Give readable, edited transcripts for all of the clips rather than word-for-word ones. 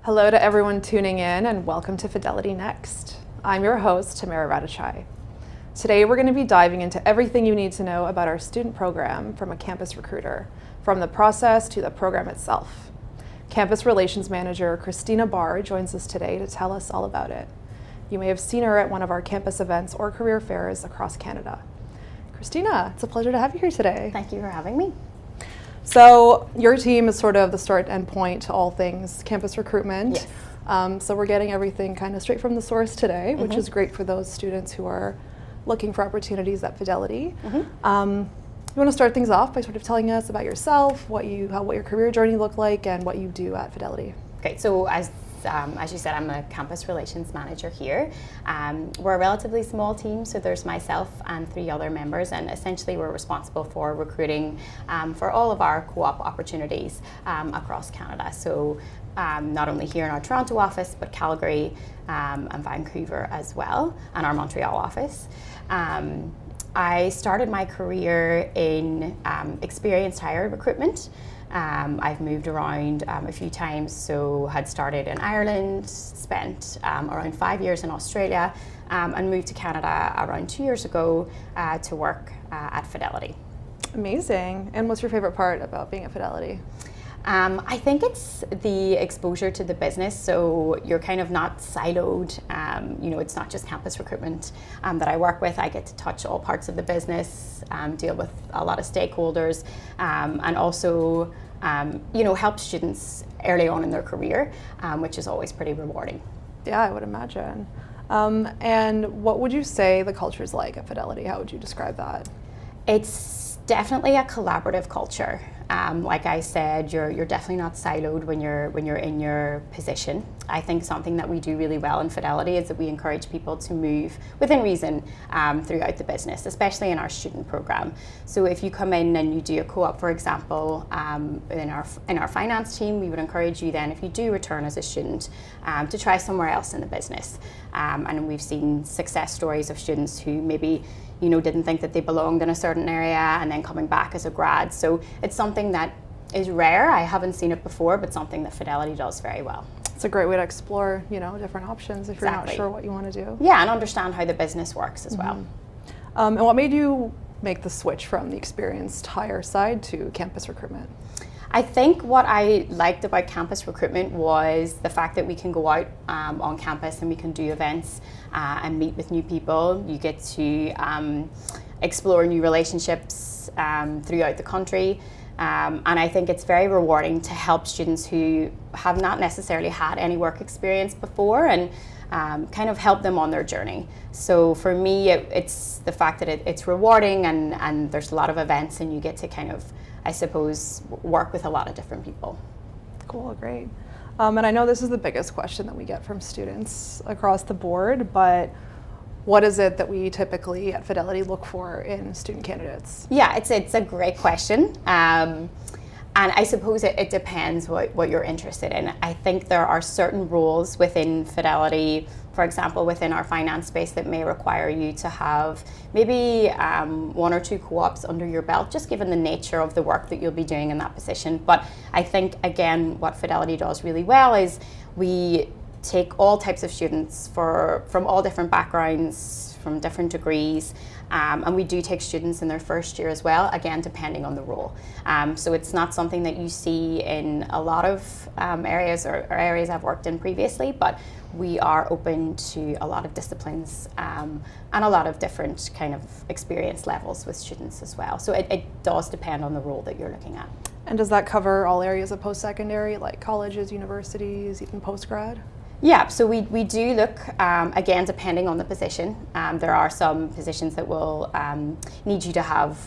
Hello to everyone tuning in and welcome to FidelityNext. I'm your host, Tamara Radachai. Today we're going to be diving into everything you need to know about our student program from a campus recruiter, from the process to the program itself. Campus Relations Manager Christina Barr joins us today to tell us all about it. You may have seen her at one of our campus events or career fairs across Canada. Christina, it's a pleasure to have you here today. Thank you for having me. So your team is sort of the start and point to all things campus recruitment. Yes. So we're getting everything kind of straight from the source today, which is great for those students who are looking for opportunities at Fidelity. You want to start things off by sort of telling us about yourself, what your career journey looked like, and what you do at Fidelity. Okay, so as you said, I'm a campus relations manager here. We're a relatively small team, so there's myself and 3 other members, and essentially we're responsible for recruiting for all of our co-op opportunities across Canada. So not only here in our Toronto office, but Calgary and Vancouver as well, and our Montreal office. I started my career in experienced hire recruitment. I've moved around a few times, so had started in Ireland, spent around 5 years in Australia, and moved to Canada around 2 years ago to work at Fidelity. Amazing. And what's your favorite part about being at Fidelity? I think it's the exposure to the business, so you're kind of not siloed. It's not just campus recruitment that I work with. I get to touch all parts of the business, deal with a lot of stakeholders, and also help students early on in their career, which is always pretty rewarding. Yeah, I would imagine. And what would you say the culture is like at Fidelity? How would you describe that? It's definitely a collaborative culture. Like I said, you're definitely not siloed when you're in your position. I think something that we do really well in Fidelity is that we encourage people to move within reason throughout the business, especially in our student program. So if you come in and you do a co-op, for example, in our finance team, we would encourage you then, if you do return as a student, to try somewhere else in the business. And we've seen success stories of students who maybe didn't think that they belonged in a certain area and then coming back as a grad. So it's something that is rare. I haven't seen it before, but something that Fidelity does very well. It's a great way to explore, different options if you're not Exactly. sure what you want to do. Yeah, and understand how the business works as well. And what made you make the switch from the experienced hire side to campus recruitment? I think what I liked about campus recruitment was the fact that we can go out on campus and we can do events and meet with new people. You get to explore new relationships throughout the country. And I think it's very rewarding to help students who have not necessarily had any work experience before and kind of help them on their journey. So for me, it's the fact that it's rewarding and there's a lot of events and you get to kind of, I suppose, work with a lot of different people. Cool, great. And I know this is the biggest question that we get from students across the board, but what is it that we typically at Fidelity look for in student candidates? Yeah, it's a great question. And I suppose it depends what you're interested in. I think there are certain roles within Fidelity, for example, within our finance space, that may require you to have maybe 1 or 2 co-ops under your belt, just given the nature of the work that you'll be doing in that position. But I think, again, what Fidelity does really well is we take all types of students from all different backgrounds, from different degrees, and we do take students in their first year as well, again, depending on the role. So it's not something that you see in a lot of areas or areas I've worked in previously, but we are open to a lot of disciplines and a lot of different kind of experience levels with students as well. So it does depend on the role that you're looking at. And does that cover all areas of post-secondary, like colleges, universities, even post-grad? Yeah, so we do look, again, depending on the position. There are some positions that will need you to have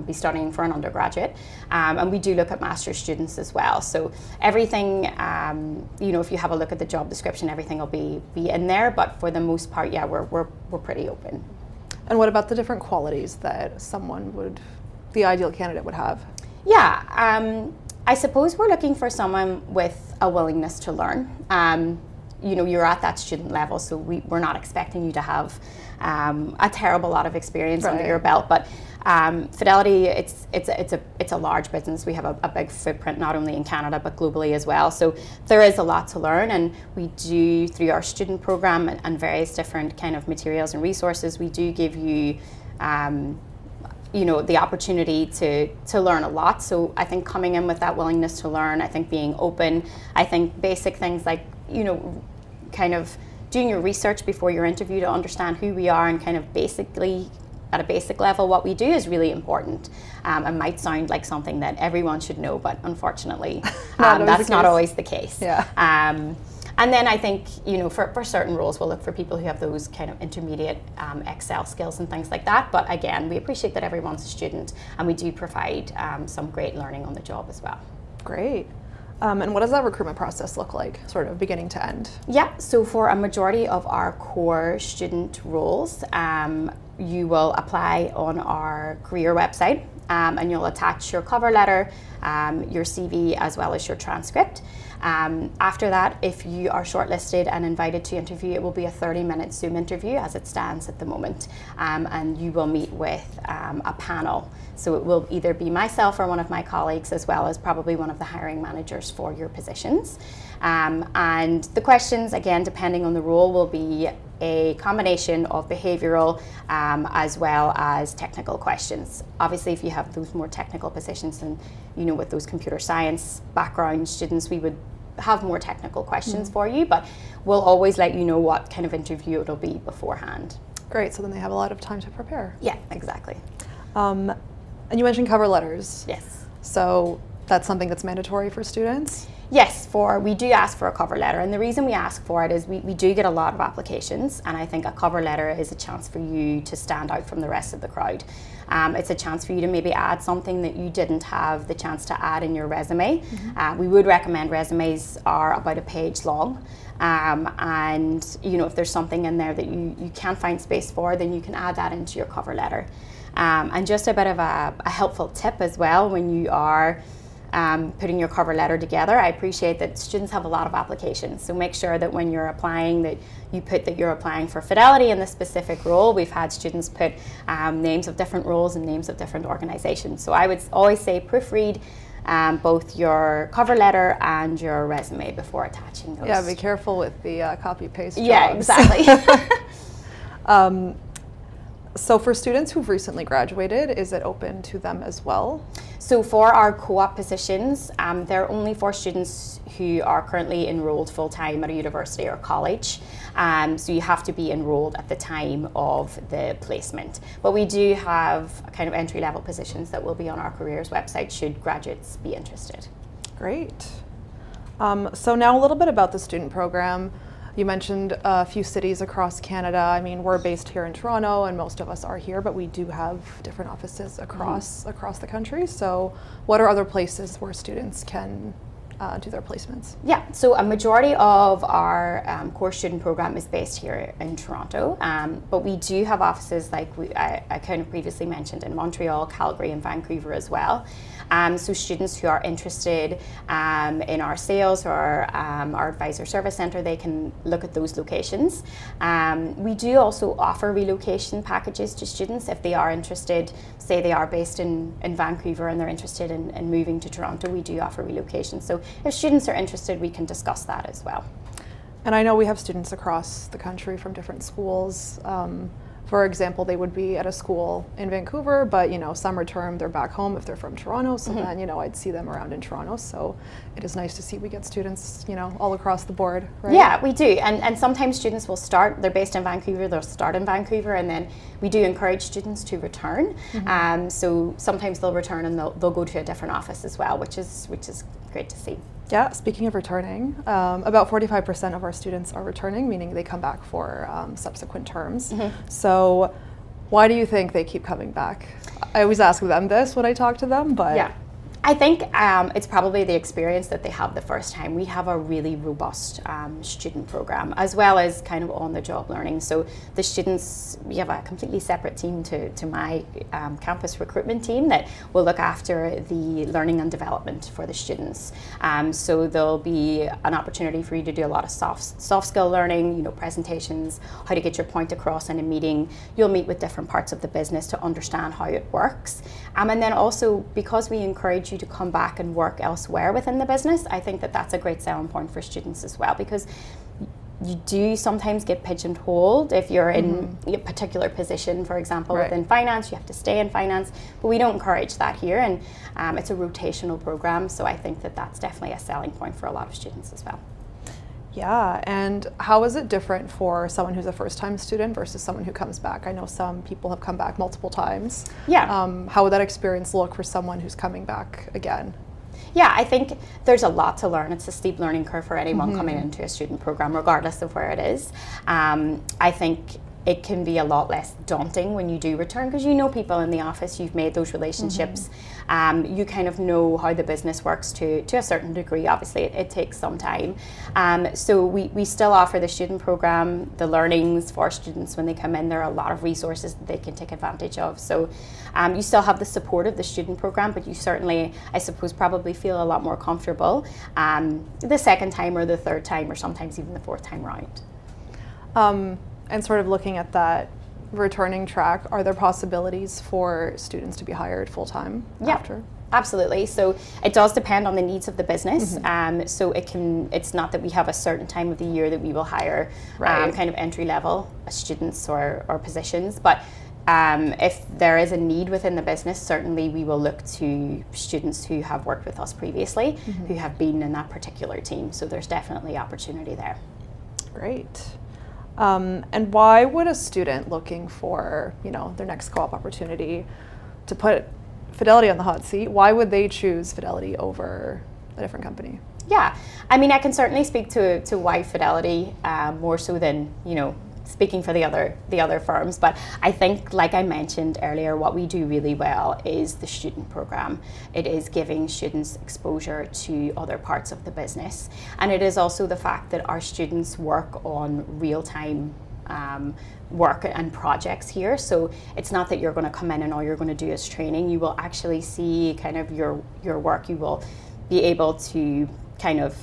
be studying for an undergraduate, and we do look at master's students as well. So everything, if you have a look at the job description, everything will be in there. But for the most part, yeah, we're pretty open. And what about the different qualities that the ideal candidate would have? Yeah, I suppose we're looking for someone with a willingness to learn. You're at that student level, so we're not expecting you to have a terrible lot of experience under your belt, but Fidelity, it's a large business. We have a big footprint not only in Canada but globally as well. So there is a lot to learn, and we do, through our student program and various different kind of materials and resources, we do give you the opportunity to learn a lot. So I think coming in with that willingness to learn, I think being open, I think basic things like, kind of doing your research before your interview to understand who we are and kind of basically at a basic level what we do is really important. It might sound like something that everyone should know, but unfortunately that's not always the case. Yeah. And then I think, for certain roles, we'll look for people who have those kind of intermediate Excel skills and things like that. But again, we appreciate that everyone's a student, and we do provide some great learning on the job as well. Great. And what does that recruitment process look like, sort of beginning to end? Yeah, so for a majority of our core student roles, you will apply on our career website, and you'll attach your cover letter, your CV, as well as your transcript. After that, if you are shortlisted and invited to interview, it will be a 30-minute Zoom interview as it stands at the moment, and you will meet with a panel. So it will either be myself or one of my colleagues, as well as probably one of the hiring managers for your positions. And the questions, again, depending on the role, will be a combination of behavioural as well as technical questions. Obviously, if you have those more technical positions and, with those computer science background students, we would have more technical questions for you, but we'll always let you know what kind of interview it'll be beforehand. Great, so then they have a lot of time to prepare. Yeah, exactly. And you mentioned cover letters. Yes. So that's something that's mandatory for students? Yes, we do ask for a cover letter, and the reason we ask for it is we do get a lot of applications, and I think a cover letter is a chance for you to stand out from the rest of the crowd. It's a chance for you to maybe add something that you didn't have the chance to add in your resume. We would recommend resumes are about a page long, and if there's something in there that you can't find space for, then you can add that into your cover letter. And just a bit of a helpful tip as well when you are putting your cover letter together. I appreciate that students have a lot of applications, so make sure that when you're applying that you put that you're applying for Fidelity in the specific role. We've had students put names of different roles and names of different organizations. So I would always say proofread both your cover letter and your resume before attaching those. Yeah, be careful with the copy-paste jobs. Yeah, exactly. So for students who've recently graduated, is it open to them as well? So for our co-op positions, they're only for students who are currently enrolled full-time at a university or college. So you have to be enrolled at the time of the placement. But we do have kind of entry-level positions that will be on our careers website should graduates be interested. Great. So now a little bit about the student program. You mentioned a few cities across Canada. I mean, we're based here in Toronto, and most of us are here, but we do have different offices across the country. So what are other places where students can do their placements? Yeah, so a majority of our core student program is based here in Toronto, but we do have offices like I kind of previously mentioned in Montreal, Calgary, and Vancouver as well. So students who are interested in our sales or our advisor service centre, they can look at those locations. We do also offer relocation packages to students if they are interested. Say they are based in Vancouver and they're interested in moving to Toronto, we do offer relocation. So if students are interested, we can discuss that as well. And I know we have students across the country from different schools. For example, they would be at a school in Vancouver, but summer term they're back home if they're from Toronto. So then I'd see them around in Toronto. So it is nice to see we get students all across the board, right? Yeah, we do. And sometimes students will start. They're based in Vancouver. They'll start in Vancouver, and then we do encourage students to return. So sometimes they'll return and they'll go to a different office as well, which is great to see. Yeah, speaking of returning, about 45% of our students are returning, meaning they come back for subsequent terms. So why do you think they keep coming back? I always ask them this when I talk to them, but... Yeah, I think it's probably the experience that they have the first time. We have a really robust student program, as well as kind of on-the-job learning. So the students, we have a completely separate team to my campus recruitment team that will look after the learning and development for the students. So there'll be an opportunity for you to do a lot of soft skill learning, presentations, how to get your point across in a meeting. You'll meet with different parts of the business to understand how it works. And then also, because we encourage you to come back and work elsewhere within the business, I think that that's a great selling point for students as well, because you do sometimes get pigeonholed if you're in a particular position. For example, within finance, you have to stay in finance, but we don't encourage that here, and it's a rotational program, so I think that that's definitely a selling point for a lot of students as well. Yeah, and how is it different for someone who's a first-time student versus someone who comes back? I know some people have come back multiple times. Yeah. How would that experience look for someone who's coming back again? Yeah, I think there's a lot to learn. It's a steep learning curve for anyone coming into a student program, regardless of where it is. I think it can be a lot less daunting when you do return, because you know people in the office, you've made those relationships, you kind of know how the business works to a certain degree. Obviously, it takes some time. So we still offer the student program, the learnings for students when they come in. There are a lot of resources that they can take advantage of. So you still have the support of the student program, but you certainly, I suppose, probably feel a lot more comfortable the second time or the third time, or sometimes even the fourth time round. And sort of looking at that returning track, are there possibilities for students to be hired full-time after? Absolutely. So it does depend on the needs of the business. So it's not that we have a certain time of the year that we will hire kind of entry-level students or positions, but if there is a need within the business, certainly we will look to students who have worked with us previously, who have been in that particular team. So there's definitely opportunity there. Great. And why would a student looking for, their next co-op opportunity, to put Fidelity on the hot seat, why would they choose Fidelity over a different company? Yeah, I mean, I can certainly speak to why Fidelity more so than, speaking for the other firms, but I think, like I mentioned earlier, what we do really well is the student program. It is giving students exposure to other parts of the business, and it is also the fact that our students work on real-time work and projects here. So it's not that you're going to come in and all you're going to do is training. You will actually see kind of your work. You will be able to kind of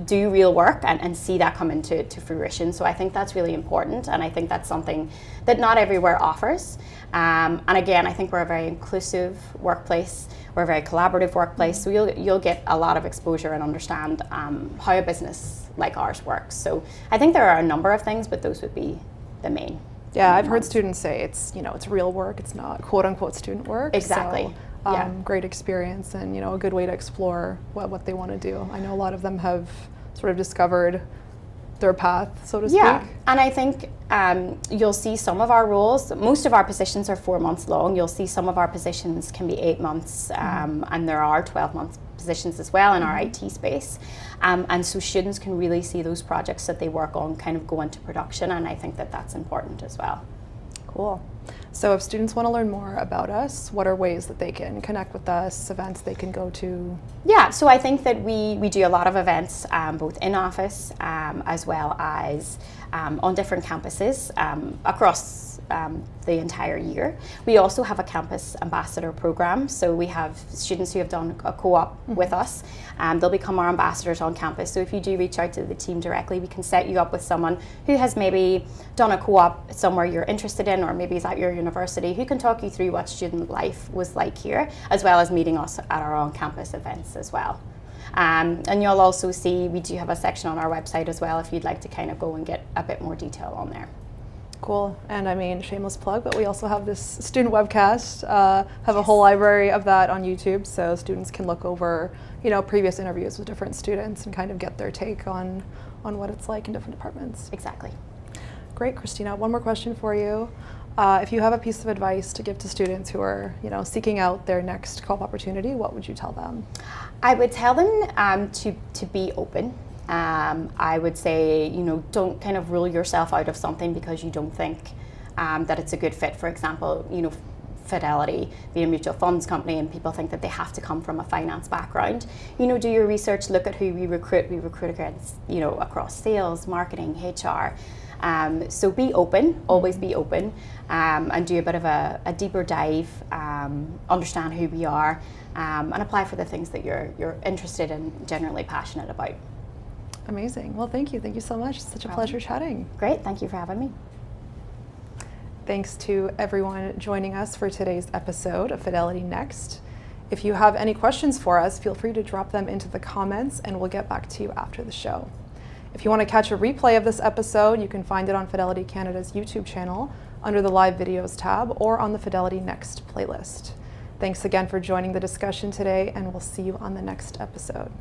do real work and see that come into fruition. So I think that's really important, and I think that's something that not everywhere offers. And again, I think we're a very inclusive workplace. We're a very collaborative workplace. So you'll get a lot of exposure and understand how a business like ours works. So I think there are a number of things, but those would be the main. Yeah, I've heard students say it's real work. It's not quote unquote student work. Exactly. So, great experience, and a good way to explore what they want to do. I know a lot of them have sort of discovered their path, so to speak. Yeah, and I think you'll see some of our roles, most of our positions are 4 months long. You'll see some of our positions can be 8 months, and there are 12-month positions as well in our IT space. And so students can really see those projects that they work on kind of go into production, and I think that that's important as well. Cool. So if students want to learn more about us, what are ways that they can connect with us, events they can go to? Yeah, so I think that we do a lot of events, both in office as well as on different campuses across the entire year. We also have a campus ambassador program, so we have students who have done a co-op with us. They'll become our ambassadors on campus. So if you do reach out to the team directly, we can set you up with someone who has maybe done a co-op somewhere you're interested in, or maybe is at your university, who can talk you through what student life was like here, as well as meeting us at our on-campus events as well. And you'll also see we do have a section on our website as well if you'd like to kind of go and get a bit more detail on there. Cool. And I mean, shameless plug, but we also have this student webcast, have a whole library of that on YouTube, so students can look over, previous interviews with different students and kind of get their take on what it's like in different departments. Exactly. Great, Christina. One more question for you. If you have a piece of advice to give to students who are, seeking out their next co-op opportunity, what would you tell them? I would tell them to be open. I would say, don't kind of rule yourself out of something because you don't think that it's a good fit. For example, Fidelity, being a mutual funds company, and people think that they have to come from a finance background. Do your research, look at who we recruit. We recruit against, across sales, marketing, HR. So be open, always be open, and do a bit of a deeper dive, understand who we are, and apply for the things that you're interested in, generally passionate about. Amazing. Well, thank you. Thank you so much. It's such a pleasure chatting. Great. Thank you for having me. Thanks to everyone joining us for today's episode of Fidelity Next. If you have any questions for us, feel free to drop them into the comments and we'll get back to you after the show. If you want to catch a replay of this episode, you can find it on Fidelity Canada's YouTube channel under the Live Videos tab or on the Fidelity Next playlist. Thanks again for joining the discussion today, and we'll see you on the next episode.